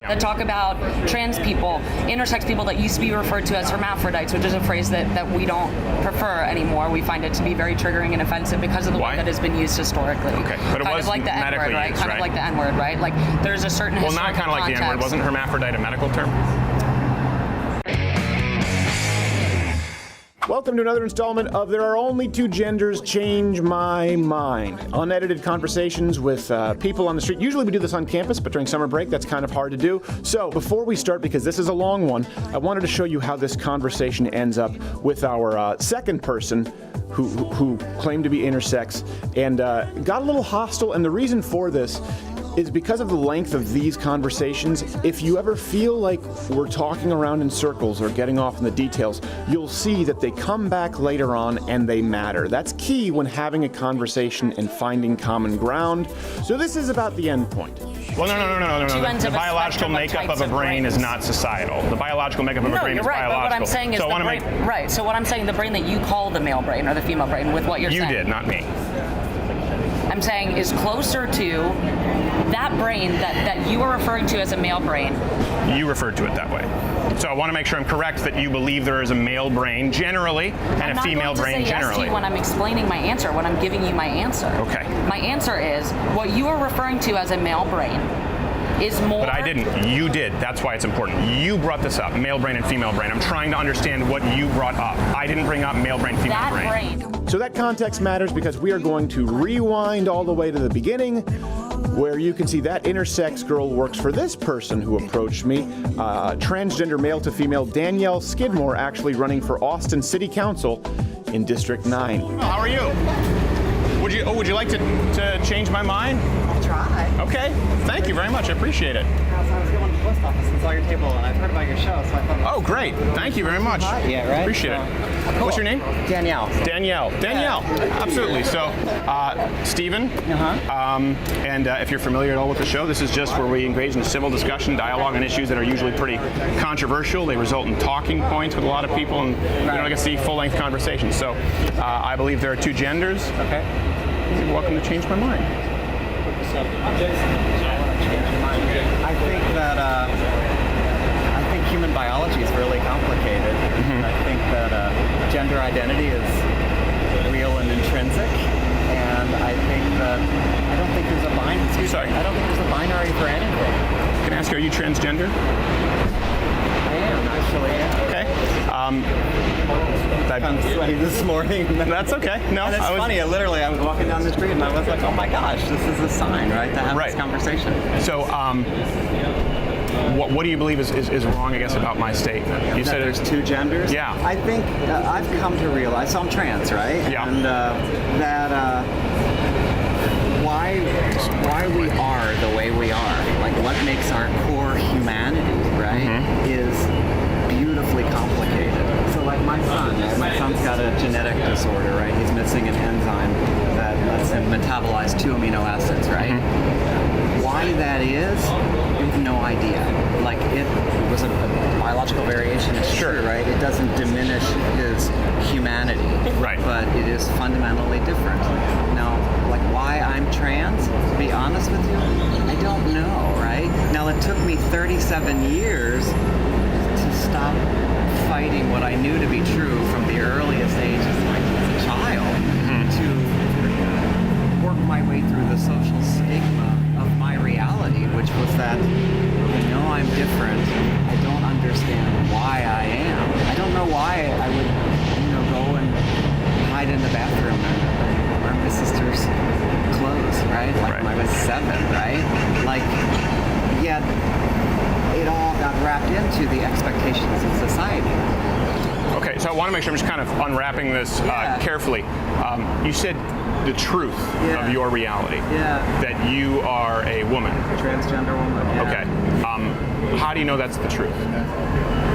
that talk about trans people, intersex people that used to be referred to as hermaphrodites, which is a phrase that we don't prefer anymore. We find it to be very triggering and offensive because of the way that it's been used historically. Okay, but it was like the N-word, right? Used, kind of like the N-word, right? Like there's a certain well, not kind of like the N-word. Wasn't hermaphrodite a medical term? Welcome to another installment of There Are Only Two Genders, Change My Mind. Unedited conversations with people on the street. Usually we do this on campus, but during summer break, that's kind of hard to do. So before we start, because this is a long one, I wanted to show you how this conversation ends up with our second person who claimed to be intersex and got a little hostile. And the reason for this is because of the length of these conversations. If you ever feel like we're talking around in circles or getting off in the details, you'll see that they come back later on and they matter. That's key when having a conversation and finding common ground. So this is about the end point. Well, no. The biological makeup of a brain is not societal. The biological makeup of a brain is biological. But what I'm saying is the brain, right. So what I'm saying, the brain that you call the male brain or the female brain, with what you're saying. You did, not me. I'm saying is closer to that brain that you are referring to as a male brain. You referred to it that way. So I want to make sure I'm correct that you believe there is a male brain generally and a female brain generally. I'm not going to say yes to you when I'm explaining my answer, when I'm giving you my answer. Okay. My answer is what you are referring to as a male brain is more... But I didn't. You did. That's why it's important. You brought this up, male brain and female brain. I'm trying to understand what you brought up. I didn't bring up male brain, female brain. So that context matters because we are going to rewind all the way to the beginning, where you can see that intersex girl works for this person who approached me, transgender male to female Danielle Skidmore, actually running for Austin City Council in District 9. How are you? Would you like to change my mind? I'll try. Okay. Thank you very much. I appreciate it. I was going to the post office and saw your table, and I've heard about your show, so I thought... Oh, great. Thank you very much. Yeah, right? Appreciate it. Cool. What's your name? Danielle. Danielle. Absolutely. So, Stephen, and if you're familiar at all with the show, this is just where we engage in civil discussion, dialogue on issues that are usually pretty controversial. They result in talking points with a lot of people, and we don't get to see full-length conversations. So, I believe there are two genders. Okay. You're welcome to change my mind. I think human biology is really complicated. Mm-hmm. I think that gender identity is real and intrinsic, and I don't think there's a binary. I don't think there's a binary for anything. Can I ask you, are you transgender? I am, actually. Yeah. Okay. I'm sweaty this morning. That's okay. No, and it's funny. I was walking down the street and I was like, oh my gosh, this is a sign, right, to have this conversation. So, what do you believe is wrong, I guess, about my statement? You said there's two genders? Yeah. I think I've come to realize, so I'm trans, right? Yeah. And why we are the way we are, like what makes our core humanity, right, is beautifully complicated. So like my son's got a genetic disorder, right? He's missing an enzyme that lets him metabolize 2 amino acids, right? Why that is, we have no idea. Like it was a biological variation, it's true, right? It doesn't diminish his humanity, right? But it is fundamentally different. Now, like why I'm trans, to be honest with you, I don't know, right? Now it took me 37 years to stop fighting what I knew to be true from the earliest ages, like as a child, to work my way through the social stigma of my reality, which was that I know I'm different. I don't understand why I am. I don't know why I would, go and hide in the bathroom and wear my sister's clothes, right? Like when I was 7, right? Like, yet it all got wrapped into the expectations of society. Okay, so I want to make sure I'm just kind of unwrapping this carefully. You said the truth of your reality. Yeah. That you are a woman. A transgender woman. Yeah. Okay. How do you know that's the truth?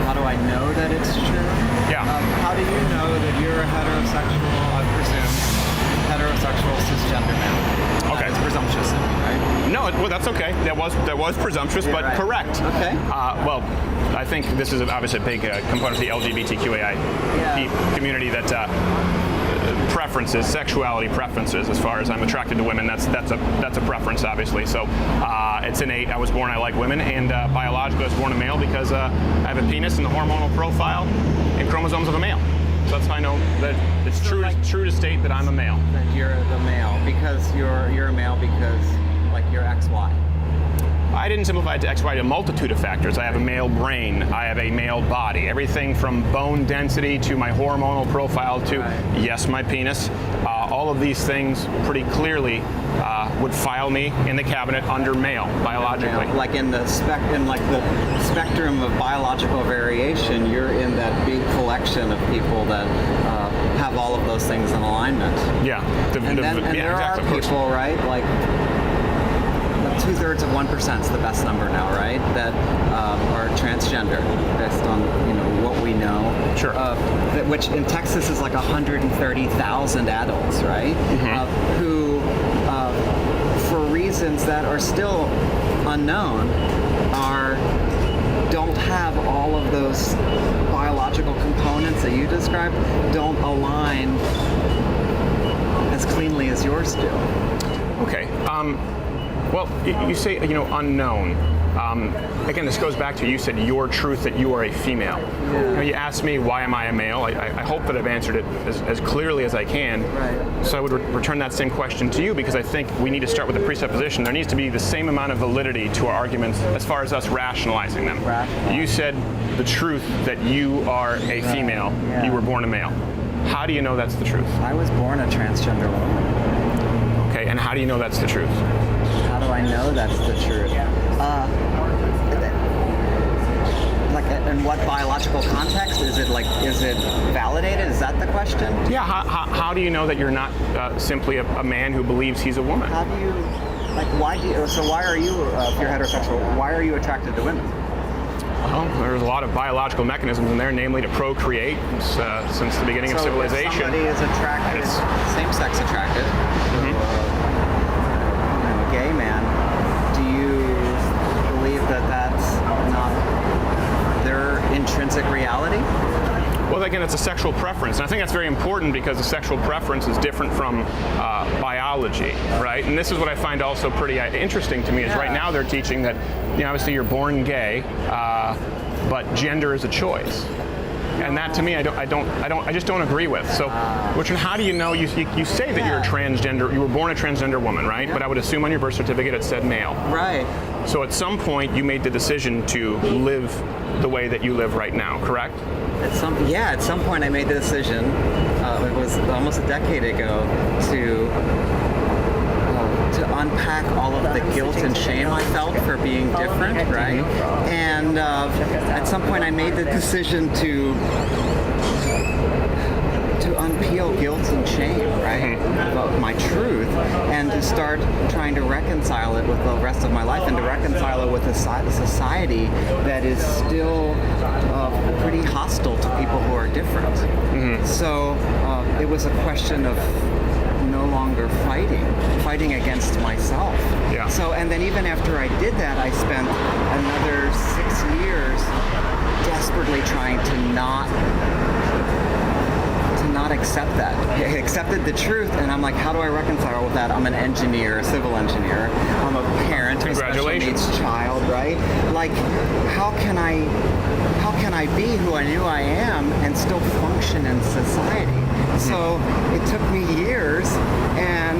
How do I know that it's true? Yeah. How do you know that you're a heterosexual, I presume, heterosexual cisgender man? Okay. It's presumptuous, right? No, well, that's okay. That was presumptuous, but correct. Okay. Well, I think this is obviously a big component of the LGBTQAI community that preferences, sexuality preferences. As far as I'm attracted to women, that's a preference, obviously. So it's innate. I was born, I like women, and biologically I was born a male because I have a penis and the hormonal profile and chromosomes of a male. So that's how I know that it's true to state that I'm a male. That you're the male because you're a male because like you're XY. I didn't simplify it to XY to a multitude of factors. I have a male brain, I have a male body, everything from bone density to my hormonal profile to, yes, my penis. All of these things pretty clearly would file me in the cabinet under male, biologically. Like in the spectrum of biological variation, you're in that big collection of people that have all of those things in alignment. Yeah. And there are people, right, like 2/3 of 1% is the best number now, right? That are transgender, based on what we know. Sure. Which in Texas is like 130,000 adults, right? Mm-hmm. Who, for reasons that are still unknown, don't have all of those biological components that you described. Don't align as cleanly as yours do. Okay. Well, you say, unknown. Again, this goes back to you said your truth that you are a female. Yeah. You asked me why am I a male. I hope that I've answered it as clearly as I can. Right. So I would return that same question to you because I think we need to start with the presupposition. There needs to be the same amount of validity to our arguments as far as us rationalizing them. You said the truth that you are a female. Yeah. You were born a male. How do you know that's the truth? I was born a transgender woman. Okay, and how do you know that's the truth? How do I know that's the truth? Like, in what biological context? Is it validated? Is that the question? Yeah, how do you know that you're not simply a man who believes he's a woman? How do you, why are you, if you're heterosexual, why are you attracted to women? Well, there's a lot of biological mechanisms in there, namely to procreate since the beginning of civilization. If somebody is attracted, same-sex attracted, a gay man, do you believe that that's not their intrinsic reality? Well, again, it's a sexual preference, and I think that's very important because the sexual preference is different from biology, right? And this is what I find also pretty interesting to me is right now they're teaching that, obviously you're born gay, but gender is a choice. And that to me, I just don't agree with. So, Richard, how do you know? You say that you're a transgender. You were born a transgender woman, right? Yeah. But I would assume on your birth certificate it said male. Right. So at some point you made the decision to live the way that you live right now, correct? At some point I made the decision. It was almost a decade ago to unpack all of the guilt and shame I felt for being different, right? And at some point I made the decision to unpeel guilt and shame, right, about my truth, and to start trying to reconcile it with the rest of my life, and to reconcile it with a society that is still pretty hostile to people who are different. Mm-hmm. So it was a question of no longer fighting against myself. Yeah. So, and then even after I did that, I spent another 6 years desperately trying to not accept that. I accepted the truth, and I'm like, how do I reconcile with that? I'm an engineer, a civil engineer. I'm a parent of a special needs child, right? Like, how can I be who I knew I am and still function in society? So it took me years, and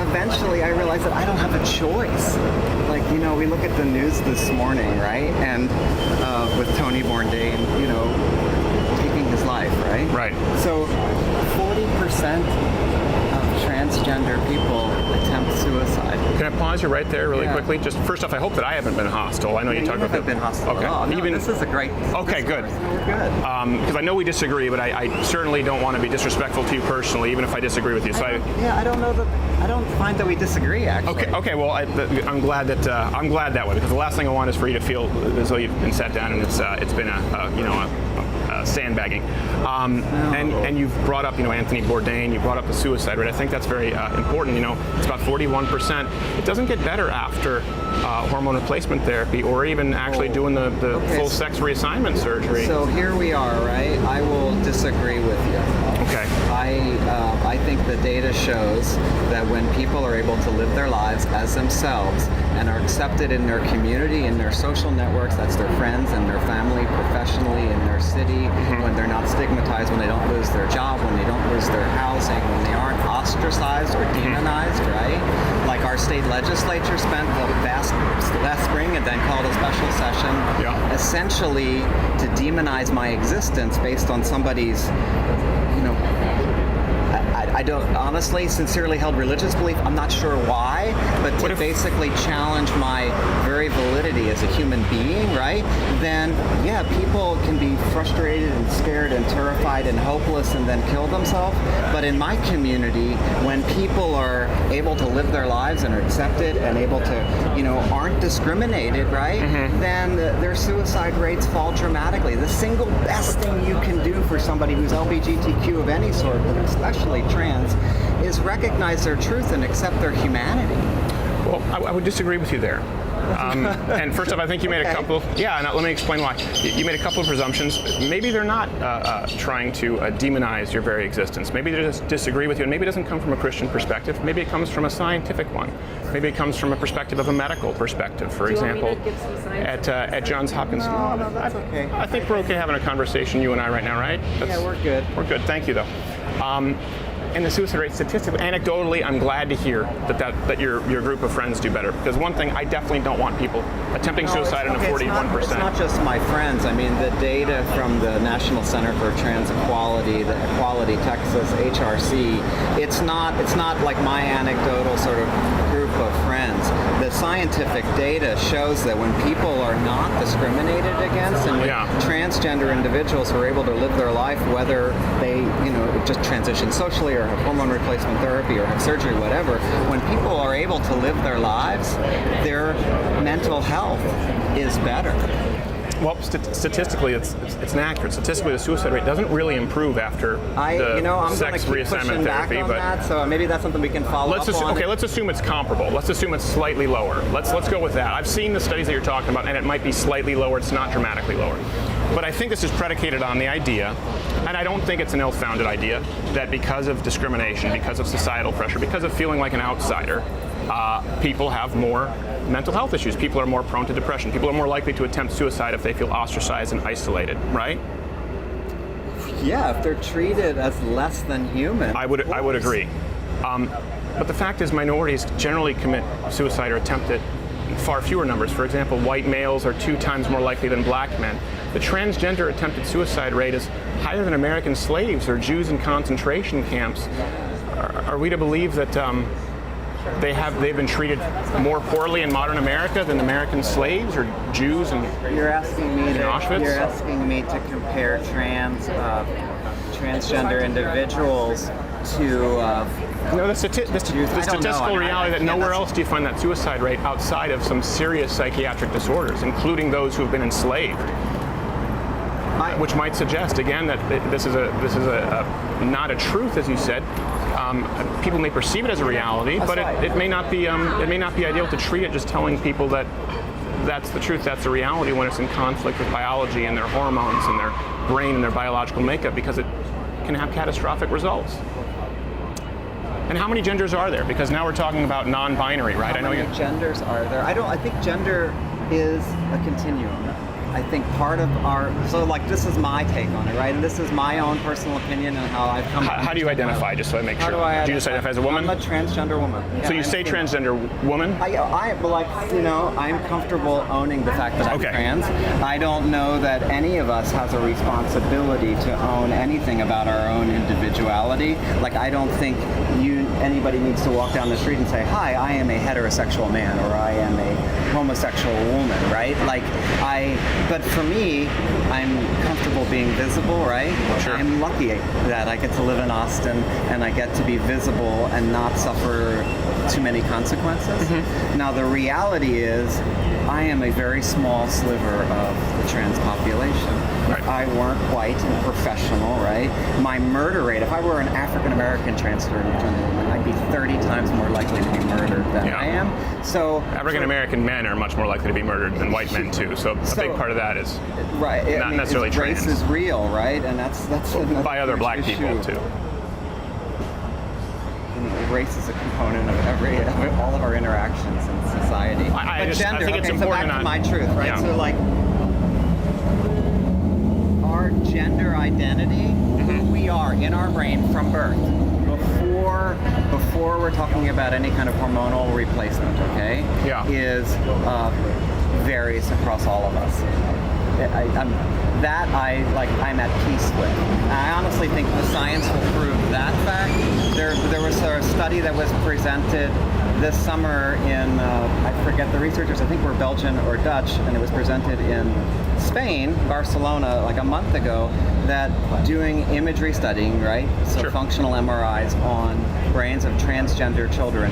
eventually I realized that I don't have a choice. Like, we look at the news this morning, right? And with Tony Bourdain, taking his life, right? Right. So 40% of transgender people attempt suicide. Can I pause you right there really quickly? Just first off, I hope that I haven't been hostile. I know you talked about I've been hostile at all. No, this is a great. Okay, good. We're good. Because I know we disagree, but I certainly don't want to be disrespectful to you personally, even if I disagree with you. So I don't know that. I don't find that we disagree, actually. Okay. Well, I'm glad that way, because the last thing I want is for you to feel as though you've been sat down and it's been a sandbagging. And you've brought up Anthony Bourdain. You brought up the suicide rate. I think that's very important. It's about 41%. It doesn't get better after hormone replacement therapy, or even actually doing the Okay, full sex reassignment surgery. So here we are, right? I will disagree with you. Okay. I think the data shows that when people are able to live their lives as themselves and are accepted in their community, in their social networks, that's their friends and their family, professionally, in their city, when they're not stigmatized, when they don't lose their job, when they don't lose their housing, when they aren't ostracized or demonized, right? Like our state legislature spent the last spring and then called a special session essentially to demonize my existence based on somebody's, I don't honestly, sincerely held religious belief. I'm not sure why, but to basically challenge my very validity as a human being, right? Then, yeah, people can be frustrated and scared and terrified and hopeless and then kill themselves. But in my community, when people are able to live their lives and are accepted and able to, aren't discriminated, right? Then their suicide rates fall dramatically. The single best thing you can do for somebody who's LGBTQ of any sort, but especially trans, is recognize their truth and accept their humanity. Well, I would disagree with you there. And first off, I think you made a couple. Let me explain why. You made a couple of presumptions. Maybe they're not trying to demonize your very existence. Maybe they just disagree with you, and maybe it doesn't come from a Christian perspective. Maybe it comes from a scientific one. Maybe it comes from a perspective of a medical perspective. For example, at Johns Hopkins. No, that's okay. I think we're okay having a conversation, you and I, right now, right? Yeah, we're good. We're good. Thank you, though. And the suicide rate statistically, anecdotally, I'm glad to hear that your group of friends do better. Because one thing, I definitely don't want people attempting suicide in a 41%. It's not just my friends. I mean, the data from the National Center for Trans Equality, the Equality Texas, HRC, it's not like my anecdotal sort of group of friends. The scientific data shows that when people are not discriminated against and when transgender individuals are able to live their life, whether they, just transition socially or have hormone replacement therapy or have surgery, whatever, when people are able to live their lives, their mental health is better. Well, statistically, it's inaccurate. Statistically, the suicide rate doesn't really improve after I'm sex keep reassignment therapy. Back on that, so maybe that's something we can follow up on. Okay, let's assume it's comparable. Let's assume it's slightly lower. Let's go with that. I've seen the studies that you're talking about, and it might be slightly lower. It's not dramatically lower. But I think this is predicated on the idea, and I don't think it's an ill-founded idea, that because of discrimination, because of societal pressure, because of feeling like an outsider, people have more mental health issues. People are more prone to depression. People are more likely to attempt suicide if they feel ostracized and isolated, right? Yeah, if they're treated as less than human. I would agree. But the fact is, minorities generally commit suicide or attempt it in far fewer numbers. For example, white males are 2 times more likely than black men. The transgender attempted suicide rate is higher than American slaves or Jews in concentration camps. Are we to believe that they've been treated more poorly in modern America than American slaves or Jews in Auschwitz? You're asking me to compare transgender individuals to the statistical reality that nowhere else do you find that suicide rate outside of some serious psychiatric disorders, including those who have been enslaved. Which might suggest again that this is not a truth, as you said. People may perceive it as a reality, but it may not be ideal to treat it just telling people that that's the truth, that's the reality, when it's in conflict with biology and their hormones and their brain and their biological makeup, because it can have catastrophic results. And how many genders are there? Because now we're talking about non-binary, right? How many genders are there? I think gender is a continuum. I think part of this is my take on it, right? And this is my own personal opinion and how I've come. How do you identify, just so I make sure? Do you just identify as a woman? I'm a transgender woman. Yeah, so you say transgender woman? I'm comfortable owning the fact that I'm trans. I don't know that any of us has a responsibility to own anything about our own individuality. Like, I don't think anybody needs to walk down the street and say, "Hi, I am a heterosexual man," or "I am a homosexual woman," right? But for me, I'm comfortable being visible, right? Sure. I'm lucky that I get to live in Austin and I get to be visible and not suffer too many consequences. Mm-hmm. Now, the reality is, I am a very small sliver of the trans population. Right. If I weren't white and professional, right? My murder rate, if I were an African-American transgender woman, I'd be 30 times more likely to be murdered than I am. So African-American men are much more likely to be murdered than white men too. So a big part of that is not necessarily trans. Race is real, right? And that's by other black issue. people too. Race is a component of all of our interactions in society. I gender, think it's so important back to on my truth, right? Yeah. So like our gender identity, who we are in our brain from birth, before we're talking about any kind of hormonal replacement, okay? Yeah. Is varies across all of us. I'm at peace with. And I honestly think the science will prove that fact. There was a study that was presented this summer in, I forget the researchers, I think were Belgian or Dutch, and it was presented in Spain, Barcelona, like a month ago, that doing imagery studying, right? So Sure. functional MRIs on brains of transgender children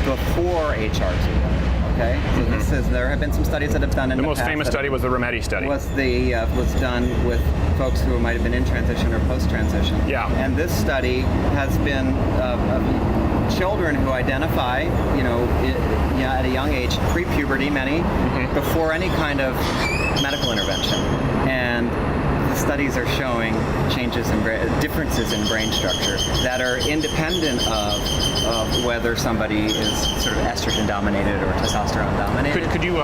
before HRT. Okay, so there have been some studies that have done in The the most past famous that study was the Rometty study. was done with folks who might have been in transition or post-transition. Yeah. And this study has been of children who identify, at a young age, pre-puberty, many, before any kind of medical intervention. And the studies are showing differences in brain structure that are independent of whether somebody is sort of estrogen dominated or testosterone dominated. Could you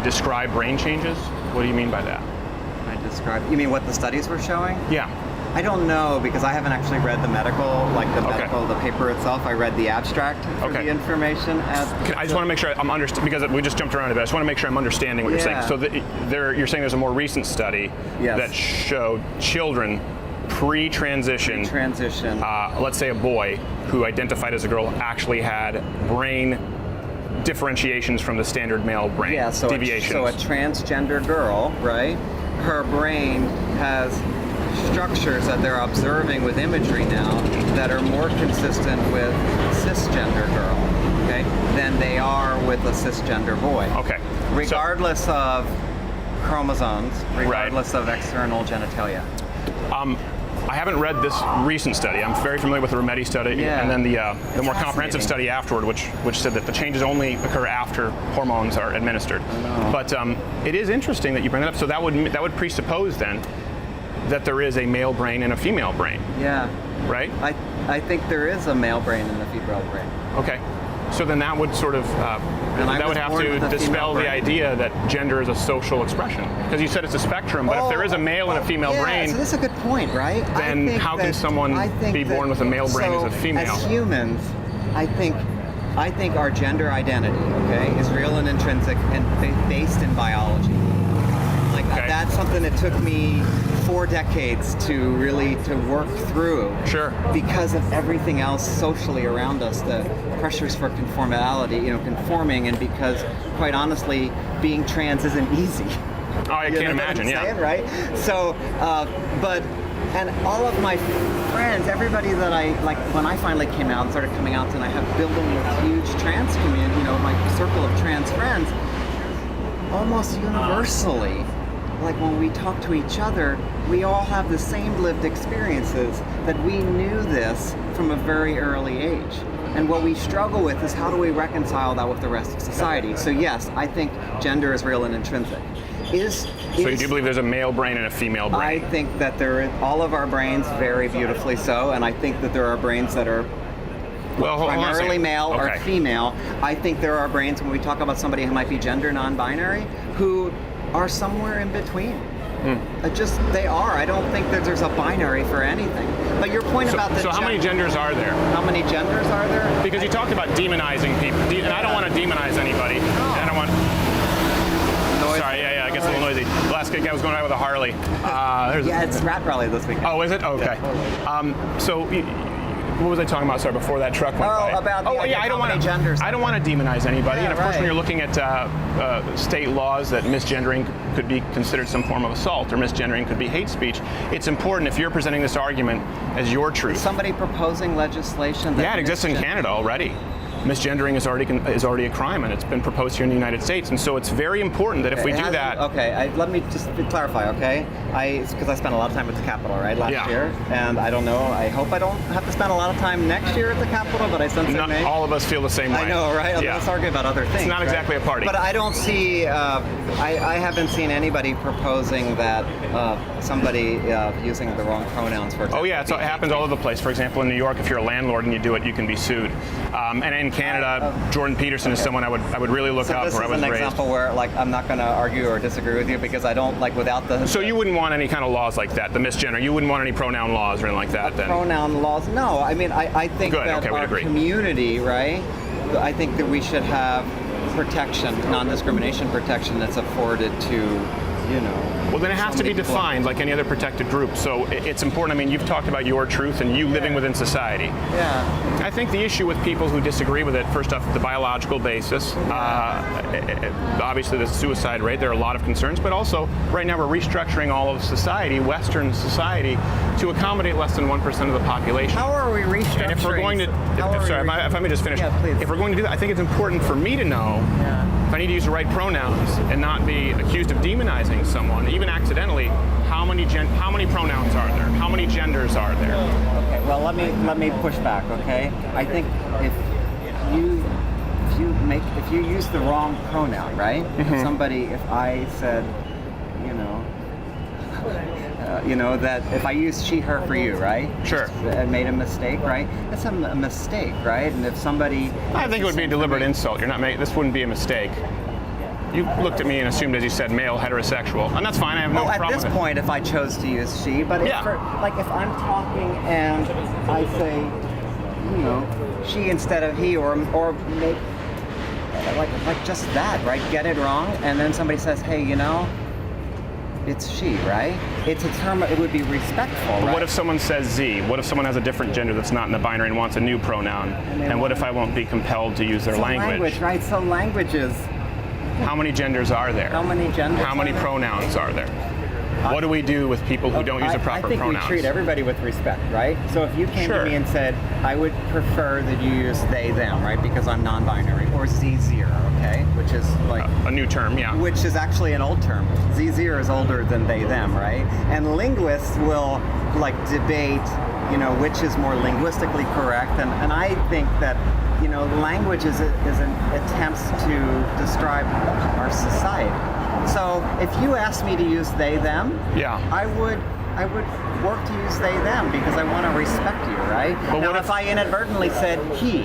describe brain changes? What do you mean by that? You mean what the studies were showing? Yeah. I don't know because I haven't actually read the the paper itself. I read the abstract for the information. I just want to make sure I'm understanding, because we just jumped around a bit. I just want to make sure I'm understanding what you're saying. So you're saying there's a more recent study that showed children pre-transition, let's say a boy who identified as a girl actually had brain differentiations from the standard male brain, deviations. So a transgender girl, right? Her brain has structures that they're observing with imagery now that are more consistent with cisgender girl, okay, than they are with a cisgender boy. Okay. Regardless of chromosomes, regardless of external genitalia. I haven't read this recent study. I'm very familiar with the Rometty study, and then the more comprehensive study afterward, which said that the changes only occur after hormones are administered. But it is interesting that you bring that up. So that would presuppose then that there is a male brain and a female brain. Yeah. Right? I think there is a male brain and a female brain. Okay. So then that would sort of that would have to dispel the idea that gender is a social expression, because you said it's a spectrum. But if there is a male and a female brain, so that's a good point, right? Then how can someone be born with a male brain as a female? As humans, I think our gender identity, okay, is real and intrinsic and based in biology. That's something that took me 4 decades to work through. Sure. Because of everything else socially around us, the pressures for conformity, conforming, and because, quite honestly, being trans isn't easy. Oh, I can't imagine. Saying, right? So, and all of my friends, everybody that I like, when I finally came out and started coming out, and I have building a huge trans community, my circle of trans friends, almost universally. Like when we talk to each other, we all have the same lived experiences, that we knew this from a very early age. And what we struggle with is how do we reconcile that with the rest of society? So yes, I think gender is real and intrinsic. So you do believe there's a male brain and a female brain? I think that all of our brains vary beautifully so, and I think that there are brains that are primarily male or female. I think there are brains, when we talk about somebody who might be gender non-binary, who are somewhere in between. They are. I don't think that there's a binary for anything. But your point about the So how many genders are there? How many genders are there? Because you talked about demonizing people, and I don't want to demonize anybody. No. I don't want. Sorry, yeah, it gets a little noisy. The last guy was going out with a Harley. It's Rat Rally this weekend. Oh, is it? Okay. What was I talking about? Sorry, before that truck went by. I don't want genders. I don't want to demonize anybody. Yeah, and of course, when you're looking at state laws that misgendering could be considered some form of assault, or misgendering could be hate speech, it's important, if you're presenting this argument as your truth. Is somebody proposing legislation that it exists in Canada already. misgendering is already a crime, and it's been proposed here in the United States. And so it's very important that if we do that. Okay, let me just clarify. Okay, because I spent a lot of time at the Capitol last year, and I don't know. I hope I don't have to spend a lot of time next year at the Capitol, but I sense it may. All of us feel the same way. I know, right? Let's argue about other things. It's not exactly a party. But I don't see. I haven't seen anybody proposing that somebody using the wrong pronouns for. Oh yeah, it happens all over the place. For example, in New York, if you're a landlord and you do it, you can be sued. And in Canada, Jordan Peterson is someone I would really look up where I was raised. This is an example where I'm not going to argue or disagree with you because I don't without the. So you wouldn't want any kind of laws like that, the misgender. You wouldn't want any pronoun laws or anything like that, then. Pronoun laws? No, I mean I think that our community, right? I think that we should have protection, non-discrimination protection that's afforded to. Well, then it has to be defined like any other protected group. So it's important. I mean, you've talked about your truth and you living within society. Yeah. I think the issue with people who disagree with it, first off, the biological basis. Obviously, the suicide rate. There are a lot of concerns, but also right now we're restructuring all of society, Western society, to accommodate less than 1% of the population. How are we restructuring? And if we're going to, if I may just finish. Yeah, please. If we're going to do that, I think it's important for me to know. Yeah. If I need to use the right pronouns and not be accused of demonizing someone, even accidentally, how many pronouns are there? How many genders are there? Okay, well let me push back, okay? I think if you use the wrong pronoun, right? Mm-hmm. If I said, that if I use she, her for you, right? Sure. And made a mistake, right? That's a mistake, right? And if somebody... I think it would be a deliberate insult. This wouldn't be a mistake. You looked at me and assumed, as you said, male, heterosexual. And that's fine, I have no problem with it. At this point, if I chose to use she, but if I'm talking and I say, she instead of he, or make, like just that, right? Get it wrong, and then somebody says, hey, it's she, right? It's a term, it would be respectful, right? What if someone says Z? What if someone has a different gender that's not in the binary and wants a new pronoun? And what if I won't be compelled to use their language? Right? So languages. How many genders are there? How many genders? How many pronouns are there? What do we do with people who don't use the proper pronouns? I think we treat everybody with respect, right? So if you came to me and said, I would prefer that you use they, them, right? Because I'm non-binary, or Z0, okay? Which is like... a new term, yeah. Which is actually an old term. Z0 is older than they, them, right? And linguists will debate, which is more linguistically correct. And I think that, language is an attempt to describe our society. So if you asked me to use they, them, I would work to use they, them because I want to respect you, right? But now, if I inadvertently said he,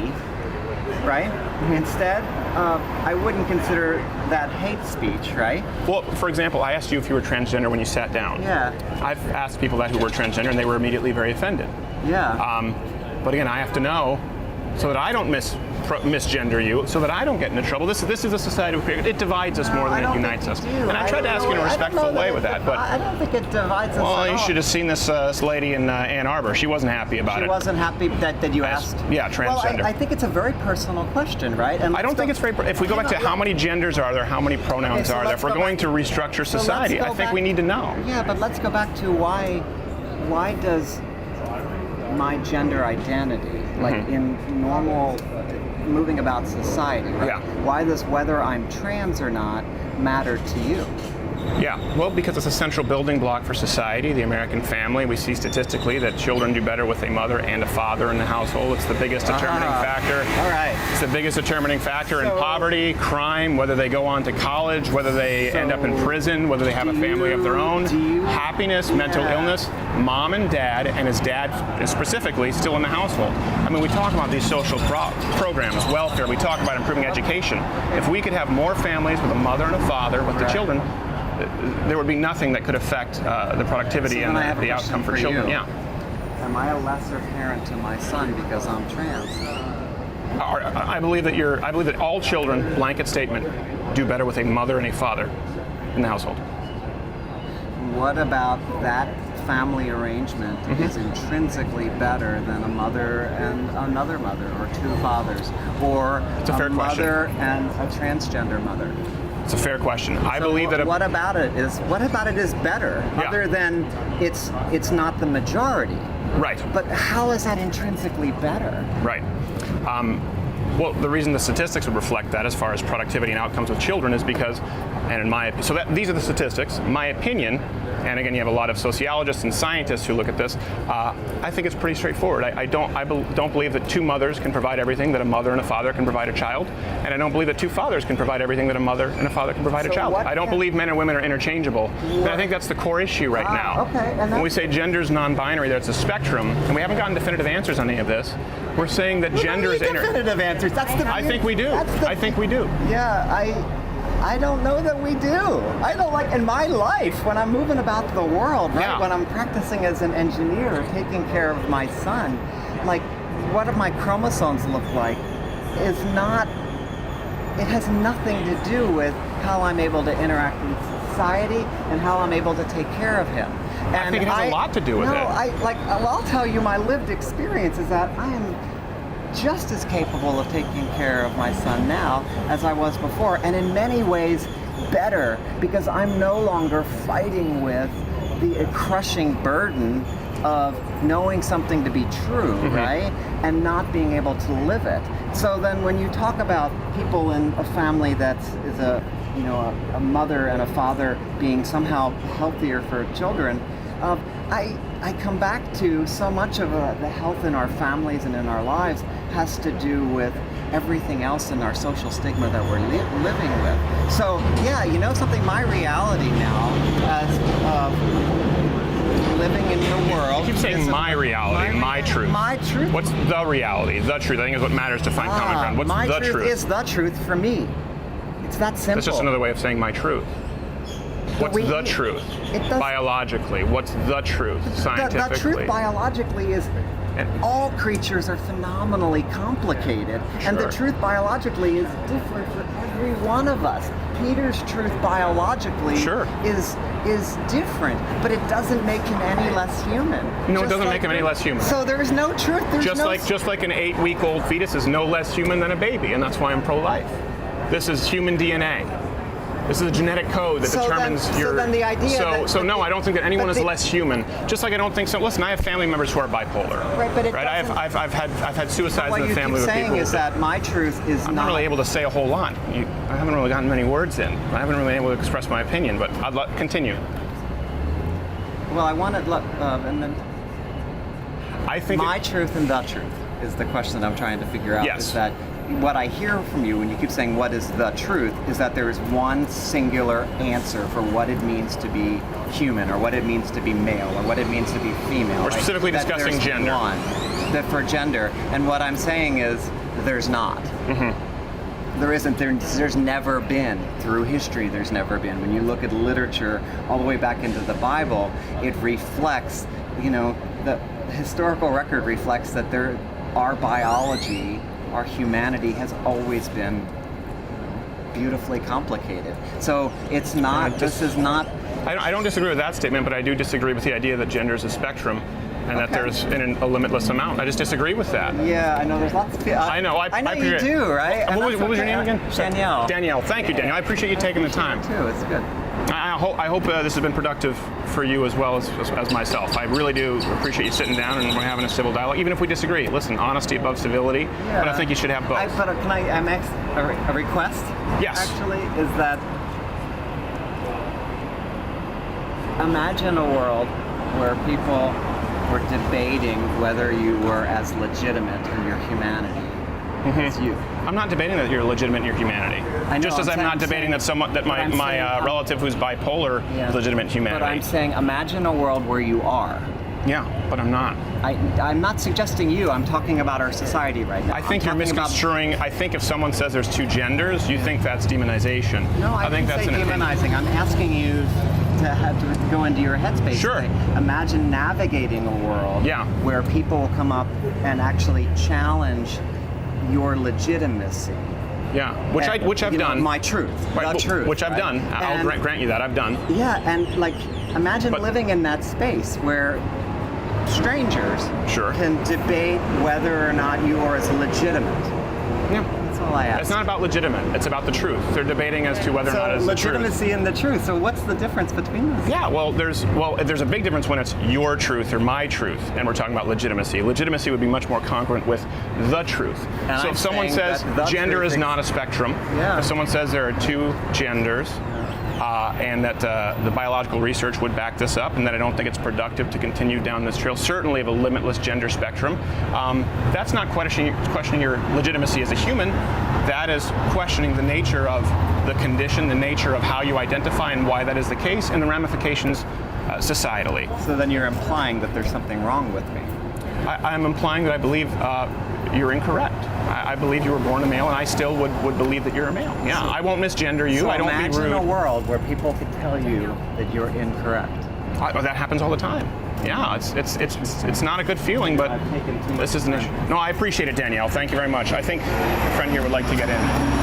right, instead, I wouldn't consider that hate speech, right? Well, for example, I asked you if you were transgender when you sat down. Yeah. I've asked people that who were transgender, and they were immediately very offended. Yeah. But again, I have to know so that I don't misgender you, so that I don't get into trouble. This is a society we created. It divides us more than it unites us. And I tried to ask you in a respectful way with that, but I don't think it divides us. Well, you should have seen this lady in Ann Arbor. She wasn't happy about it. She wasn't happy that you asked? Yeah, transgender. Well, I think it's a very personal question, right? And I don't think it's very. If we go back to how many genders are there, how many pronouns are there, if we're going to restructure society, I think we need to know. Yeah, but let's go back to why does my gender identity, in normal moving about society, right? Yeah. Why does whether I'm trans or not matter to you? Yeah, well, because it's a central building block for society, the American family. We see statistically that children do better with a mother and a father in the household. It's the biggest determining factor. All right. It's the biggest determining factor in poverty, crime, whether they go on to college, whether they end up in prison, whether they have a family of their own, happiness, mental illness, mom and dad, and his dad specifically still in the household. I mean, we talk about these social programs, welfare, we talk about improving education. If we could have more families with a mother and a father with the children, there would be nothing that could affect the productivity and the outcome for children. You. Yeah. Am I a lesser parent to my son because I'm trans? I believe that all children, blanket statement, do better with a mother and a father in the household. What about that family arrangement is intrinsically better than a mother and another mother, or two fathers, or a mother and a transgender mother? It's a fair question. I believe that. What about it is better, other than it's not the majority? Right. But how is that intrinsically better? Right. Well, the reason the statistics would reflect that as far as productivity and outcomes with children is because, and in my, so that these are the statistics, my opinion, and again, you have a lot of sociologists and scientists who look at this. I think it's pretty straightforward. I don't believe that two mothers can provide everything that a mother and a father can provide a child, and I don't believe that two fathers can provide everything that a mother and a father can provide a child. I don't believe men and women are interchangeable, and I think that's the core issue right now. Okay, and when we say gender's non-binary, that's a spectrum, and we haven't gotten definitive answers on any of this. We're saying that gender is definitive answers. That's the. I think we do. I think we do. Yeah, I don't know that we do. I don't like in my life when I'm moving about the world, right? Yeah. When I'm practicing as an engineer, taking care of my son, like what do my chromosomes look like is not. It has nothing to do with how I'm able to interact in society and how I'm able to take care of him. And I think it has a lot to do with it. I'll tell you, my lived experience is that I am just as capable of taking care of my son now as I was before, and in many ways better, because I'm no longer fighting with the crushing burden of knowing something to be true, right, and not being able to live it. So then when you talk about people in a family that is a mother and a father being somehow healthier for children, I come back to so much of the health in our families and in our lives has to do with everything else in our social stigma that we're living with. So yeah, something, my reality now as living in the world. You keep saying my reality, my truth. My truth. What's the reality? The truth, I think, is what matters to find common ground. What's my the truth? truth? Is the truth for me. It's that simple. That's just another way of saying my truth. What's the truth? Biologically, what's the truth scientifically? The truth biologically is all creatures are phenomenally complicated, and the truth biologically is different for every one of us. Peter's truth biologically is different, but it doesn't make him any less human. No, it doesn't make him any less human. So there is no truth. Just like an 8-week-old fetus is no less human than a baby, and that's why I'm pro-life. This is human DNA. This is a genetic code that determines your. So then the idea. No, I don't think that anyone is less human. Just like I don't think so. Listen, I have family members who are bipolar. Right, but I've had suicides in the family with people. What you keep saying is that my truth is I'm not really able to say a whole lot. I haven't really gotten many words in. I haven't really been able to express my opinion. But I'd continue. Well, I wanted and then. I think my truth and the truth is the question I'm trying to figure out. Yes. Is that what I hear from you when you keep saying what is the truth is that there is one singular answer for what it means to be human, or what it means to be male, or what it means to be female. We're specifically discussing gender. For gender, and what I'm saying is there's not. There isn't. There's never been. Through history, there's never been. When you look at literature all the way back into the Bible, it reflects, the historical record reflects that our biology, our humanity has always been beautifully complicated. So it's not, this is not... I don't disagree with that statement, but I do disagree with the idea that gender is a spectrum and that there's a limitless amount. I just disagree with that. Yeah, I know there's lots of people. I know you do, right? What was your name again? Danielle. Danielle, thank you, Danielle. I appreciate you taking the time. Too, it's good. I hope this has been productive for you as well as myself. I really do appreciate you sitting down and we're having a civil dialogue, even if we disagree. Listen, honesty above civility, but I think you should have both. Can I make a request? Yes. Actually, is that imagine a world where people were debating whether you were as legitimate in your humanity as you. I'm not debating that you're legitimate in your humanity. Just as I'm not debating that my relative who's bipolar is legitimate in humanity. But I'm saying, imagine a world where you are. Yeah, but I'm not. I'm not suggesting you. I'm talking about our society right now. I think you're misconstruing. I think if someone says there's two genders, you think that's demonization. No, I think that's demonizing. I'm asking you to have to go into your headspace. Sure. Imagine navigating a world where people will come up and actually challenge your legitimacy. Yeah, which I've done. My truth, the truth. Which I've done. I'll grant you that, I've done. Yeah, and imagine living in that space where strangers can debate whether or not you are as legitimate. Yeah. That's all I ask. It's not about legitimate. It's about the truth. They're debating as to whether or not it's the truth. Legitimacy and the truth. So what's the difference between those? Yeah, well, there's a big difference when it's your truth or my truth, and we're talking about legitimacy. Legitimacy would be much more congruent with the truth. And so I'm if someone saying says that the gender truth is not a spectrum, Yeah. if someone says there are two genders, and that the biological research would back this up, and that I don't think it's productive to continue down this trail, certainly of a limitless gender spectrum, that's not questioning your legitimacy as a human. That is questioning the nature of the condition, the nature of how you identify and why that is the case, and the ramifications societally. So then you're implying that there's something wrong with me. I'm implying that I believe you're incorrect. I believe you were born a male, and I still would believe that you're a male. Yeah, I won't misgender you. So I don't be rude. imagine a world where people could tell you that you're incorrect. That happens all the time. Yeah, it's not a good feeling, but this is an issue. No, I appreciate it, Danielle. Thank you very much. I think a friend here would like to get in.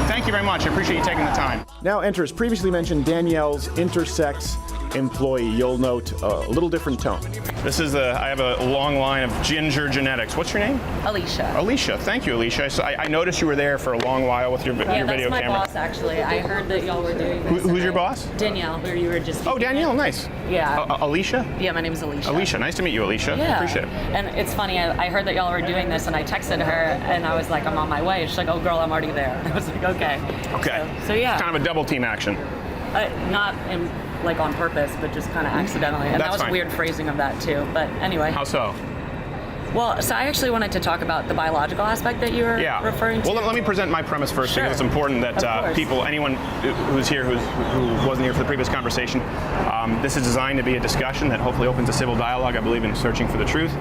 Thank you very much. I appreciate you taking the time. Now enters previously mentioned Danielle's intersex employee. You'll note a little different tone. This is I have a long line of ginger genetics. What's your name? Alicia. Alicia. Thank you, Alicia. So I noticed you were there for a long while with your Yeah, video that's my camera. boss, actually. I heard that y'all were doing this. Who's your boss? Danielle, who you were just Oh, speaking Danielle, with. nice. Yeah. Alicia? Yeah, my name is Alicia. Alicia, nice to meet you, Alicia. Yeah. Appreciate it. And it's funny, I heard that y'all were doing this, and I texted her, and I was like, I'm on my way. She's like, oh, girl, I'm already there. I was like, okay. Okay. So yeah. Kind of a double team action. Not like on purpose, but just kind of accidentally. And That's that was fine. weird phrasing of that, too. But anyway. How so? Well, so I actually wanted to talk about the biological aspect that you were referring to. Well, let me present my premise first, Sure. because it's important that Of course. people, anyone who's here who wasn't here for the previous conversation, this is designed to be a discussion that hopefully opens a civil dialogue. I believe in searching for the truth.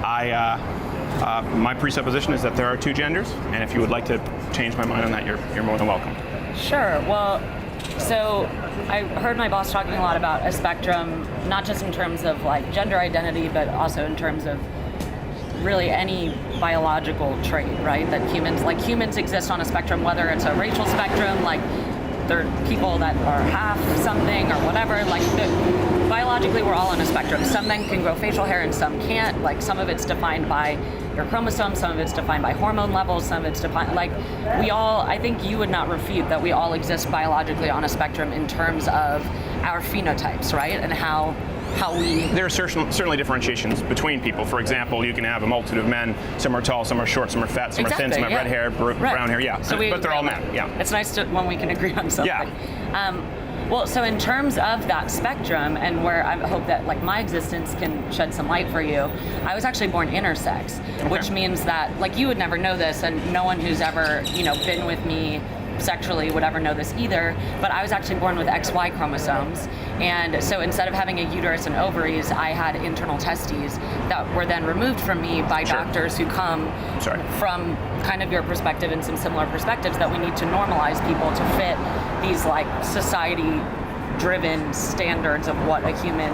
My presupposition is that there are two genders, and if you would like to change my mind on that, you're more than welcome. Sure. Well, so I heard my boss talking a lot about a spectrum, not just in terms of like gender identity, but also in terms of really any biological trait, right? That humans exist on a spectrum, whether it's a racial spectrum, like there are people that are half something or whatever, biologically we're all on a spectrum. Some men can grow facial hair and some can't. Like some of it's defined by your chromosomes, some of it's defined by hormone levels, some of it's defined, I think you would not refute that we all exist biologically on a spectrum in terms of our phenotypes, right? And how we... There are certainly differentiations between people. For example, you can have a multitude of men. Some are tall, some are short, some are fat, some are thin, some have red hair, brown hair. Yeah, so but they're all men. Yeah. It's nice when we can agree on something. Yeah. Well, so in terms of that spectrum, and where I hope that my existence can shed some light for you, I was actually born intersex, which means that you would never know this, and no one who's ever been with me sexually would ever know this either, but I was actually born with XY chromosomes, and so instead of having a uterus and ovaries, I had internal testes that were then removed from me by doctors who come from kind of your perspective and some similar perspectives, that we need to normalize people to fit these society-driven standards of what a human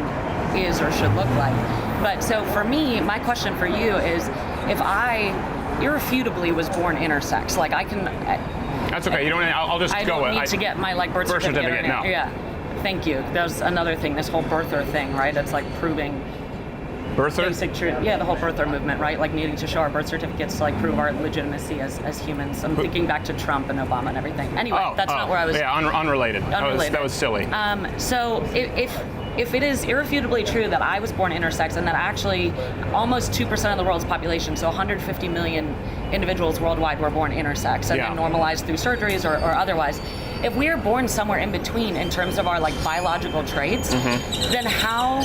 is or should look like. But so for me, my question for you is, if I irrefutably was born intersex, That's okay. You don't. I'll just go. I don't need to get my birth certificate. No. Yeah. Thank you. That's another thing. This whole birther thing, right? It's proving birther. Basic truth. Yeah, the whole birther movement, right? Needing to show our birth certificates to prove our legitimacy as humans. I'm thinking back to Trump and Obama and everything. Anyway, that's not where I was. Yeah, unrelated. That was silly. So if it is irrefutably true that I was born intersex and that actually almost 2% of the world's population, so 150 million individuals worldwide, were born intersex and then normalized through surgeries or otherwise, if we are born somewhere in between in terms of our biological traits, then how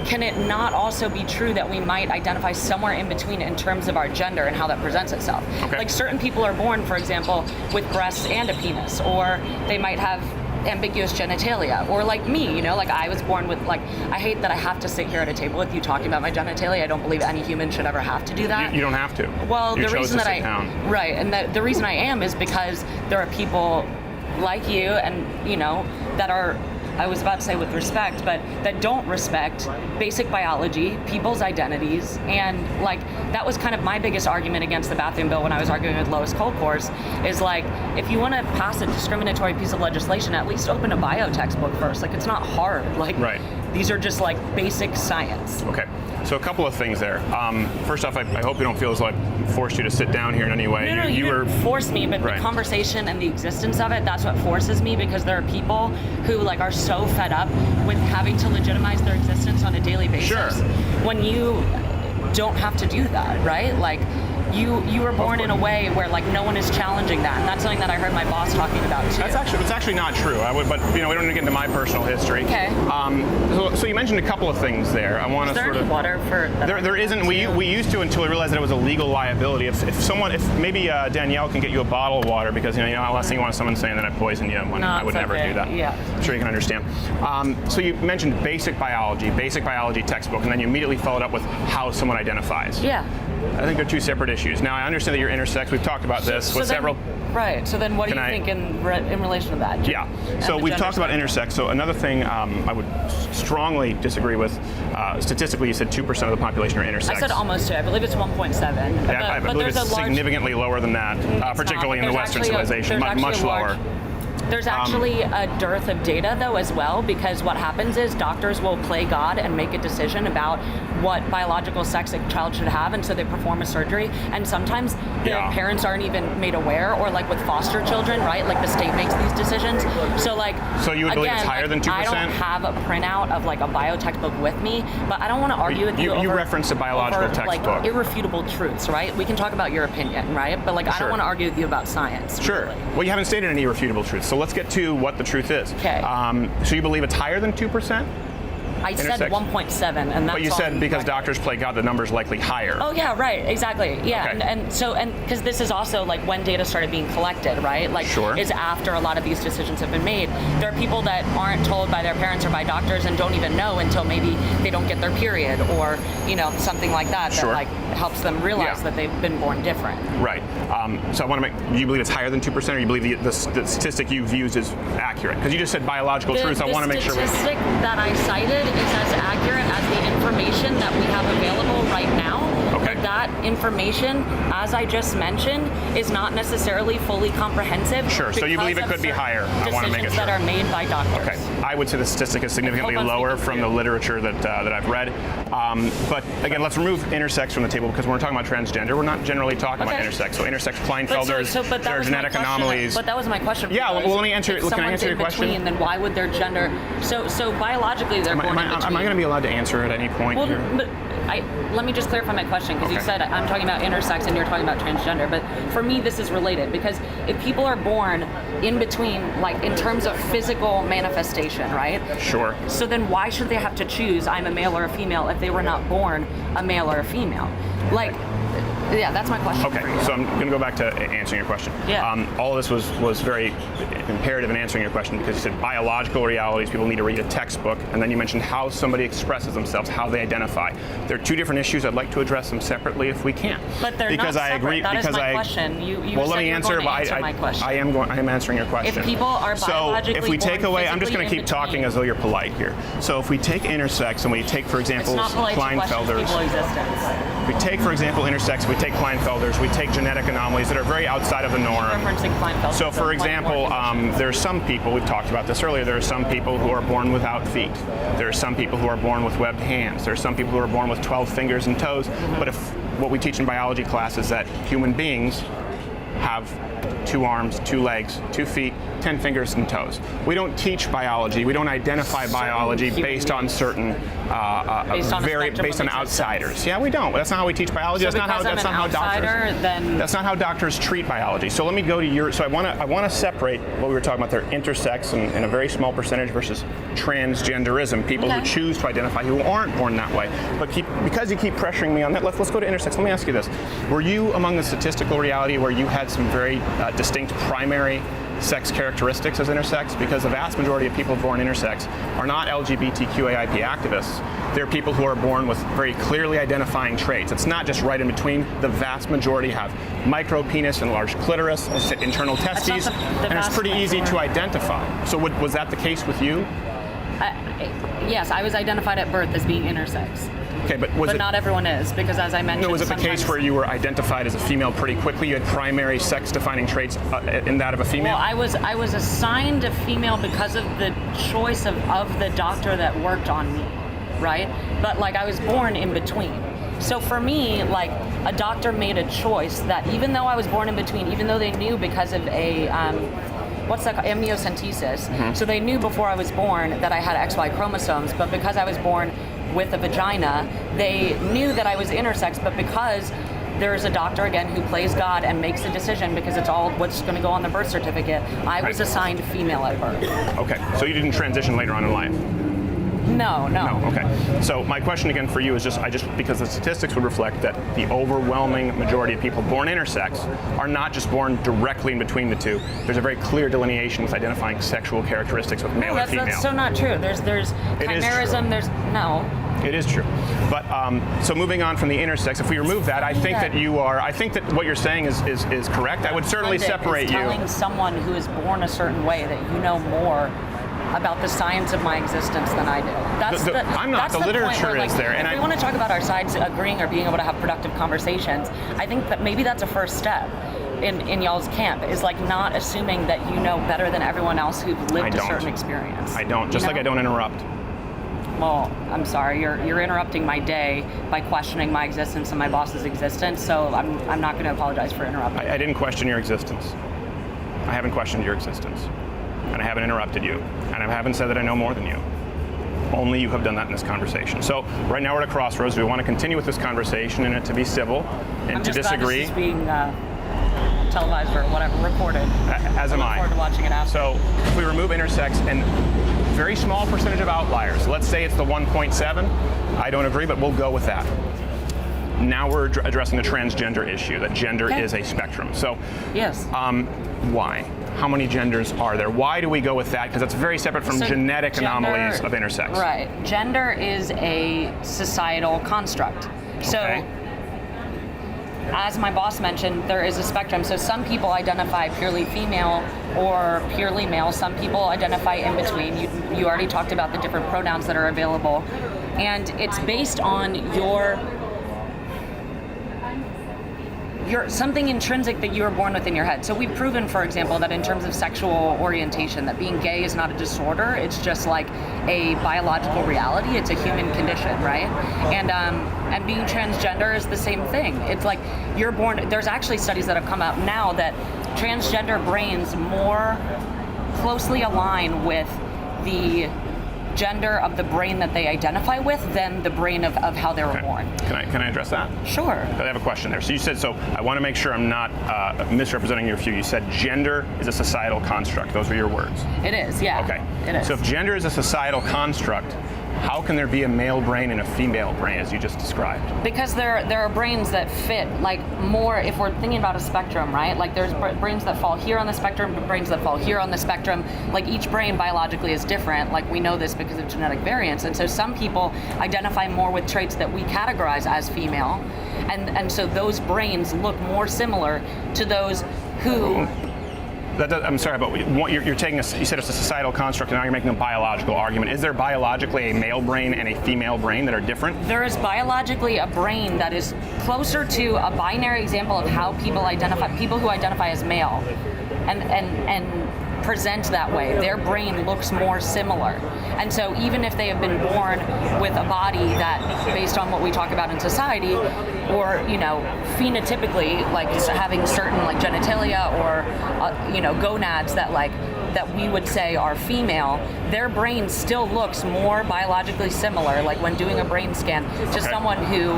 can it not also be true that we might identify somewhere in between in terms of our gender and how that presents itself? Okay. Certain people are born, for example, with breasts and a penis, or they might have ambiguous genitalia, or me, I was born with I hate that I have to sit here at a table with you talking about my genitalia. I don't believe any human should ever have to do that. You don't have to. Well, you the reason that right, and the reason I am is because there are people like you and that are, I was about to say with respect, but that don't respect basic biology, people's identities, and that was kind of my biggest argument against the bathroom bill when I was arguing with Lois Kolkhorst, is if you want to pass a discriminatory piece of legislation, at least open a bio textbook first. It's not hard. Right. These are just like basic science. Okay. So a couple of things there. First off, I hope you don't feel as though I forced you to sit down here in any way. No, you didn't force me, but right. The conversation and the existence of it, that's what forces me, because there are people who like are so fed up with having to legitimize their existence on a daily basis. Sure. When you don't have to do that, right? Like, you were born in a way where like no one is challenging that, and that's something that I heard my boss talking about too. It's actually not true. But we don't need to get into my personal history. Okay. So you mentioned a couple of things there. I want to sort of. Is there any water for? There isn't. We used to until we realized that it was a legal liability. If maybe Danielle can get you a bottle of water, because the last thing you want is someone saying that I poisoned you. When I would never do that. Yeah. I'm sure you can understand. So you mentioned basic biology textbook, and then you immediately followed up with how someone identifies. Yeah. I think they're two separate issues. Now, I understand that you're intersex. We've talked about this with several. Right. So then what do you think in relation to that? Yeah. So we've talked about intersex. So another thing I would strongly disagree with, statistically, you said 2% of the population are intersex. I said almost 2. I believe it's 1.7. Yeah, I believe it's significantly lower than that, particularly in the Western civilization, much lower. There's actually a dearth of data, though, as well, because what happens is doctors will play God and make a decision about what biological sex a child should have, and so they perform a surgery, and sometimes the parents aren't even made aware, or like with foster children, right? Like the state makes these decitions. So you would believe it's higher than 2%? I don't have a printout of like a bio textbook with me, but I don't want to argue with you. You referenced a biological textbook. Like irrefutable truths, right? We can talk about your opinion, right? But like I don't want to argue with you about science. Sure. Really. Well, you haven't stated any irrefutable truths, so let's get to what the truth is. Okay. So you believe it's higher than 2%? I said 1.7, and that's. But you said because doctors play God, the number's likely higher. Oh yeah, right, exactly. Yeah, Okay. and because this is also like when data started being collected, right? Like, is after a lot of these decisions have been made. There are people that aren't told by their parents or by doctors and don't even know until maybe they don't get their period, or something like that that like helps them realize that they've been born different. Right. So I want to do you believe it's higher than 2%, or you believe the statistic you've used is accurate? Because you just said biological truths. I want to make sure. The statistic that I cited is as accurate as the information that we have available right now. Okay. But that information, as I just mentioned, is not necessarily fully comprehensive. Sure. So you believe it could be higher. I want to make it sure. Decisions that are made by doctors. Okay. I would say the statistic is significantly lower from the literature that I've read. But again, let's remove intersex from the table, because when we're talking about transgender, we're not generally talking about intersex. So intersex Klinefelters, there are genetic anomalies. But that was my question. Yeah. Well, let me answer. Can I answer your question? Then why would their gender? So biologically, they're born in between. Am I going to be allowed to answer at any point well, here? But let me just clarify my question, because you said I'm talking about intersex and you're talking about transgender. But for me, this is related, because if people are born in between, like in terms of physical manifestation, right? Sure. So then why should they have to choose I'm a male or a female if they were not born a male or a female? Like, yeah, that's my question. Okay, so I'm going to go back to answering your question. Yeah. All of this was very imperative in answering your question, because you said biological realities, people need to read a textbook, and then you mentioned how somebody expresses themselves, how they identify. There are two different issues. I'd like to address them separately if we can. But they're because not I separate. agree. That because is my I question. You well, said let me you were answer. going to answer my question. I am answering your question. If people are biologically so if we take born away, I'm just going to keep physically in talking as though you're polite here. So if we take intersex and we take, for example, it's not polite to question people's existence. We take, for example, intersex, we take Klinefelters, we take genetic anomalies that are very outside of the norm. Referencing Klinefelter. So, for example, there are some people, we've talked about this earlier, there are some people who are born without feet. There are some people who are born with webbed hands. There are some people who are born with 12 fingers and toes. But if what we teach in biology class is that human beings have 2 arms, 2 legs, 2 feet, 10 fingers and toes. We don't teach biology. We don't identify biology based on certain based on outsiders. Yeah, we don't. That's not how we teach biology. So that's not how doctors treat biology. So let me go to your. So I want to separate what we were talking about there: intersex and a very small percentage versus transgenderism. People who choose to identify who aren't born that way. But because you keep pressuring me on that, let's go to intersex. Let me ask you this: were you among the statistical reality where you had some very distinct primary sex characteristics as intersex? Because the vast majority of people born intersex are not LGBTQAIP activists. They're people who are born with very clearly identifying traits. It's not just right in between. The vast majority have micro penis and large clitoris, internal testes, and it's pretty easy to identify. So was that the case with you? Yes, I was identified at birth as being intersex. Okay, but was But it not everyone is, because as I mentioned, no, was it the case sometimes- where you were identified as a female pretty quickly? You had primary sex-defining traits in that of a female? Well, I was assigned a female because of the choice of the doctor that worked on me, right? But like I was born in between. So for me, like a doctor made a choice that even though I was born in between, even though they knew because of a what's that called? Amniocentesis. So they knew before I was born that I had XY chromosomes, but because I was born with a vagina, they knew that I was intersex, but because there's a doctor, again, who plays God and makes a decision because it's all what's going to go on the birth certificate, I was assigned female at birth. Okay, so you didn't transition later on in life? No. No, okay. So my question again for you is just because the statistics would reflect that the overwhelming majority of people born intersex are not just born directly in between the two. There's a very clear delineation with identifying sexual characteristics with male and female. That's so not true. There's chimerism, no. It is true. But so moving on from the intersex, if we remove that, I think that what you're saying is correct. I would certainly separate you. Telling someone who is born a certain way that you know more about the science of my existence than I do. I'm not. The literature is there. If we want to talk about our sides agreeing or being able to have productive conversations, I think that maybe that's a first step in y'all's camp, is like not assuming that you know better than everyone else who've lived a certain experience. I don't. Just like I don't interrupt. Well, I'm sorry, you're interrupting my day by questioning my existence and my boss's existence, so I'm not going to apologize for interrupting. I didn't question your existence. I haven't questioned your existence. And I haven't interrupted you. And I haven't said that I know more than you. Only you have done that in this conversation. So right now we're at a crossroads. We want to continue with this conversation and it to be civil and to disagree. I'm just being televised or whatever, recorded. As am I. I look forward to watching it after. So if we remove intersex and very small percentage of outliers, let's say it's the 1.7, I don't agree, but we'll go with that. Now we're addressing the transgender issue, that gender is a spectrum. So yes. Why? How many genders are there? Why do we go with that? Because that's very separate from genetic anomalies of intersex. Right. Gender is a societal construct. So, as my boss mentioned, there is a spectrum. So some people identify purely female or purely male. Some people identify in between. You already talked about the different pronouns that are available. And it's based on your something intrinsic that you were born with in your head. So we've proven, for example, that in terms of sexual orientation, that being gay is not a disorder. It's just like a biological reality. It's a human condition, right? And being transgender is the same thing. It's like you're born. There's actually studies that have come out now that transgender brains more closely align with the gender of the brain that they identify with than the brain of how they were born. Can I address that? Sure. I have a question there. So you said, I want to make sure I'm not misrepresenting your view. You said gender is a societal construct. Those were your words. It is, yeah. Okay. It is. So if gender is a societal construct, how can there be a male brain and a female brain, as you just described? Because there are brains that fit, like more, if we're thinking about a spectrum, right? Like there's brains that fall here on the spectrum, brains that fall here on the spectrum. Like each brain biologically is different. Like we know this because of genetic variance. And so some people identify more with traits that we categorize as female. And so those brains look more similar to those who... I'm sorry, but you're taking you said it's a societal construct, and now you're making a biological argument. Is there biologically a male brain and a female brain that are different? There is biologically a brain that is closer to a binary example of how people who identify as male and present that way. Their brain looks more similar. And so even if they have been born with a body that, based on what we talk about in society, or, phenotypically, like having certain like genitalia or, gonads that we would say are female, their brain still looks more biologically similar, like when doing a brain scan, to someone who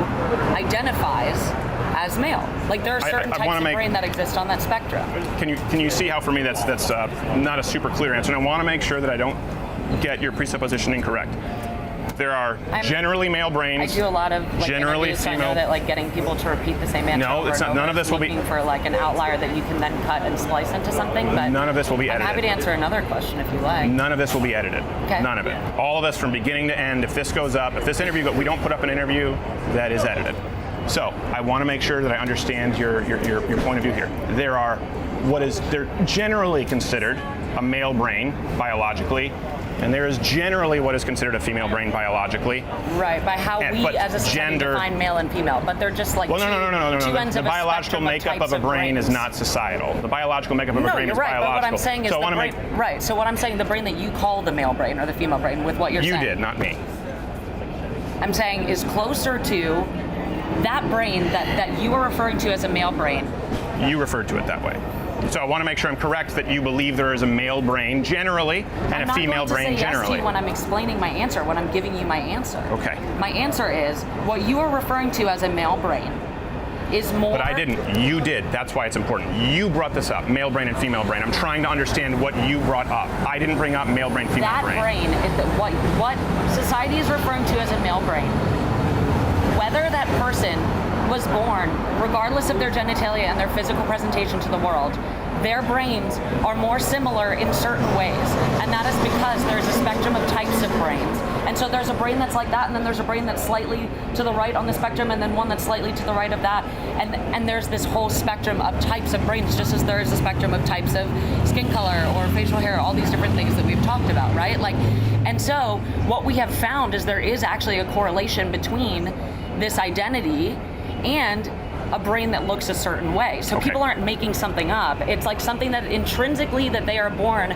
identifies as male. Like there are certain types of brain that exist on that spectrum. Can you see how for me that's not a super clear answer? And I want to make sure that I don't get your presupposition incorrect. There are generally male brains. I do a lot of generally interviews, female. So I know that getting people to repeat the same answer. No, it's not. None of this will be looking for an outlier that you can then cut and splice into something. But none of this will be edited. I'm happy to answer another question if you like. None of this will be edited. Okay. None of it. All of this from beginning to end. If this goes up, if this interview we don't put up an interview that is edited. So I want to make sure that I understand your point of view here. They're generally considered a male brain biologically and there is generally what is considered a female brain biologically. Right, by how we as a society define male and female, but they're just like two ends of the biological makeup of a brain is not societal. The biological makeup of a brain is biological. But what I'm saying is so what I'm saying, the brain that you call the male brain or the female brain, with what you're saying. You did, not me. I'm saying is closer to that brain that you are referring to as a male brain. You referred to it that way. So I want to make sure I'm correct that you believe there is a male brain generally and a female brain generally. I'm not going to say yes to you when I'm explaining my answer, when I'm giving you my answer. Okay. My answer is what you are referring to as a male brain is more... But I didn't. You did. That's why it's important. You brought this up, male brain and female brain. I'm trying to understand what you brought up. I didn't bring up male brain, female brain. That brain is what society is referring to as a male brain. Whether that person was born, regardless of their genitalia and their physical presentation to the world, their brains are more similar in certain ways. And that is because there's a spectrum of types of brains. And so there's a brain that's like that, and then there's a brain that's slightly to the right on the spectrum, and then one that's slightly to the right of that. And there's this whole spectrum of types of brains, just as there is a spectrum of types of skin color or facial hair, all these different things that we've talked about, right? And so what we have found is there is actually a correlation between this identity and a brain that looks a certain way. So people aren't making something up. It's like something that intrinsically that they are born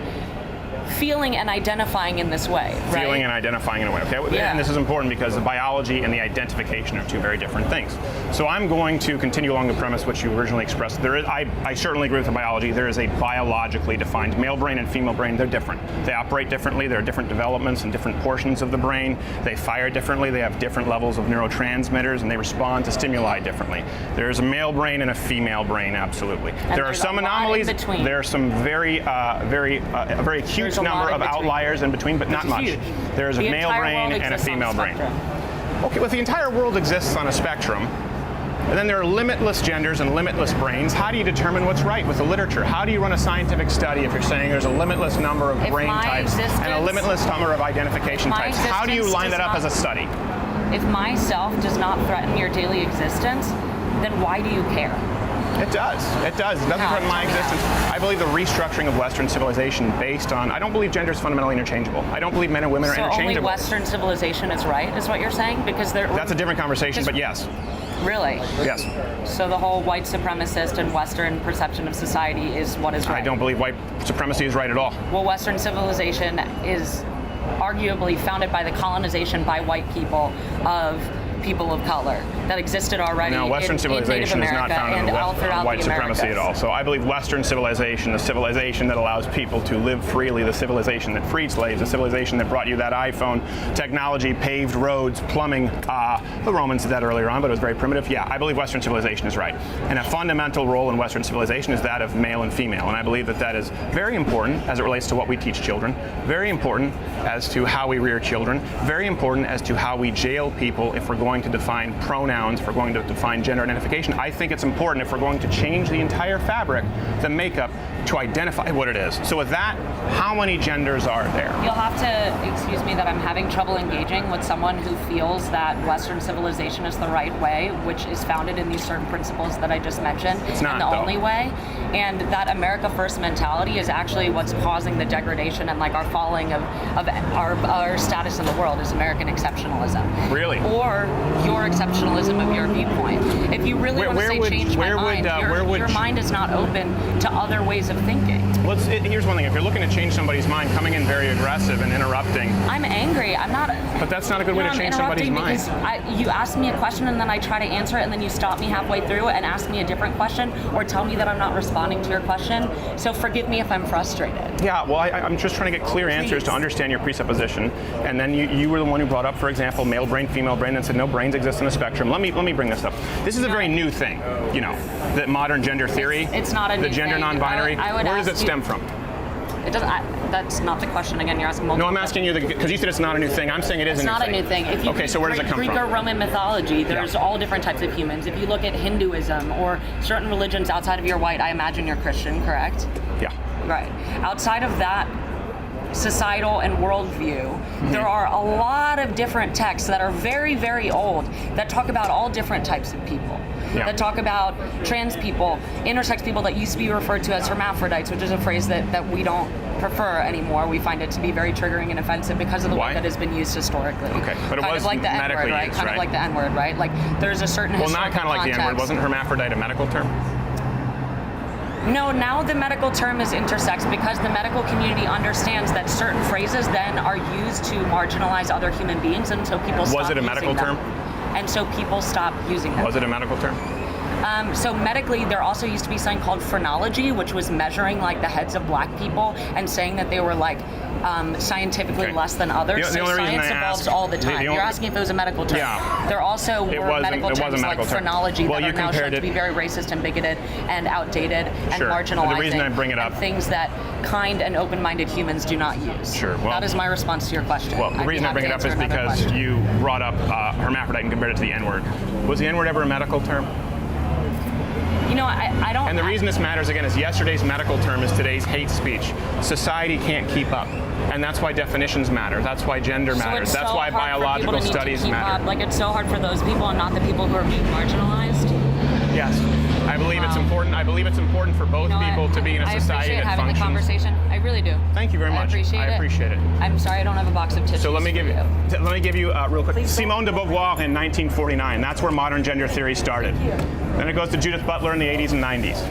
feeling and identifying in this way, right? Feeling and identifying in a way, okay? Yeah. And this is important because the biology and the identification are two very different things. So I'm going to continue along the premise which you originally expressed. There is, I certainly agree with the biology. There is a biologically defined male brain and female brain. They're different. They operate differently. There are different developments and different portions of the brain. They fire differently. They have different levels of neurotransmitters, and they respond to stimuli differently. There is a male brain and a female brain, absolutely. And there are some anomalies. There are some very acute number of outliers in between, but not much. Huge. There is a male brain and a female brain. Okay, well, the entire world exists on a spectrum, and then there are limitless genders and limitless brains. How do you determine what's right with the literature? How do you run a scientific study if you're saying there's a limitless number of brain types and a limitless number of identification types? How do you line that up as a study? If myself does not threaten your daily existence, then why do you care? It does. It does. It doesn't threaten my existence. I believe the restructuring of Western civilization based on, I don't believe gender is fundamentally interchangeable. I don't believe men and women are interchangeable. So only Western civilization is right, is what you're saying? Because that's a different conversation, but yes. Really? Yes. So the whole white supremacist and Western perception of society is what is right? I don't believe white supremacy is right at all. Well, Western civilization is arguably founded by the colonization by white people of people of color that existed already. No, Western civilization is not founded on white supremacy at all. So I believe Western civilization, the civilization that allows people to live freely, the civilization that freed slaves, the civilization that brought you that iPhone technology, paved roads, plumbing. The Romans did that earlier on, but it was very primitive. Yeah, I believe Western civilization is right. And a fundamental role in Western civilization is that of male and female. And I believe that that is very important as it relates to what we teach children, very important as to how we rear children, very important as to how we jail people if we're going to define pronouns, if we're going to define gender identification. I think it's important if we're going to change the entire fabric, the makeup, to identify what it is. So with that, how many genders are there? You'll have to excuse me that I'm having trouble engaging with someone who feels that Western civilization is the right way, which is founded in these certain principles that I just mentioned. It's not, and the only way. And that America First mentality is actually what's causing the degradation and like our falling of our status in the world is American exceptionalism. Really? Or your exceptionalism of your viewpoint. If you really want to say change my mind, your mind is not open to other ways of thinking. Here's one thing. If you're looking to change somebody's mind, coming in very aggressive and interrupting. I'm angry. I'm not. But that's not a good way to change somebody's mind. You ask me a question and then I try to answer it and then you stop me halfway through and ask me a different question or tell me that I'm not responding to your question. So forgive me if I'm frustrated. Yeah, well, I'm just trying to get clear answers to understand your presupposition. And then you were the one who brought up, for example, male brain, female brain, and said no, brains exist in a spectrum. Let me bring this up. This is a very new thing, you know, the modern gender theory. It's not a new thing. The gender non-binary. Where does it stem from? It doesn't. That's not the question. Again, you're asking multiple. No, I'm asking you because you said it's not a new thing. I'm saying it is a new thing. It's not a new thing. If you okay, so where does it come Greek from? or Roman mythology, there's all different types of humans. If you look at Hinduism or certain religions outside of your white, I imagine you're Christian, correct? Yeah. Right. Outside of that societal and worldview, there are a lot of different texts that are very, very old that talk about all different types of people. Yeah. That talk about trans people, intersex people that used to be referred to as hermaphrodites, which is a phrase that we don't prefer anymore. We find it to be very triggering and offensive because of the Why? way that it's been used historically. Okay, but it kind was of like the N-word, medically right? used, Kind right? of like the N-word, right? Like there's a certain Well, not historical kind of like the N-word. context. Wasn't hermaphrodite a medical term? No, now the medical term is intersex because the medical community understands that certain phrases then are used to marginalize other human beings, and so people stop Was it a medical using them. term? And so people stop using them. Was it a medical term? So medically, there also used to be something called phrenology, which was measuring like the heads of black people and saying that they were like scientifically Okay. less than others. The So only reason science I evolves asked- all the the time. only- You're asking if it was a medical term. Yeah. There also It were was a- medical it was a terms medical like term. phrenology Well, that you are now shown compared to be it- very racist and bigoted and outdated and Sure. marginalizing. The reason I bring it up- and things that kind and open-minded humans do not use. Sure, well- that is my response to your question. Well, the I'd be reason I happy bring it to up is answer another because question. you brought up hermaphrodite and compared it to the N-word. Was the N-word ever a medical term? You know, I don't. And the reason this matters, again, is yesterday's medical term is today's hate speech. Society can't keep up. And that's why definitions matter. That's why gender So matters. it's That's so why hard for biological people to need to studies keep matter. up. Like it's so hard for those people and not the people who are being marginalized. Yes. I believe it's important. I believe it's important for both You know, people to be in a society I appreciate that having functions. the conversation. I really do. Thank you very much. I appreciate it. I'm sorry I don't have a box of tissues. So let me give you real quick. Please Simone de Beauvoir in 1949. That's where modern gender theory started. Then it goes to Judith Butler in the 80s and 90s.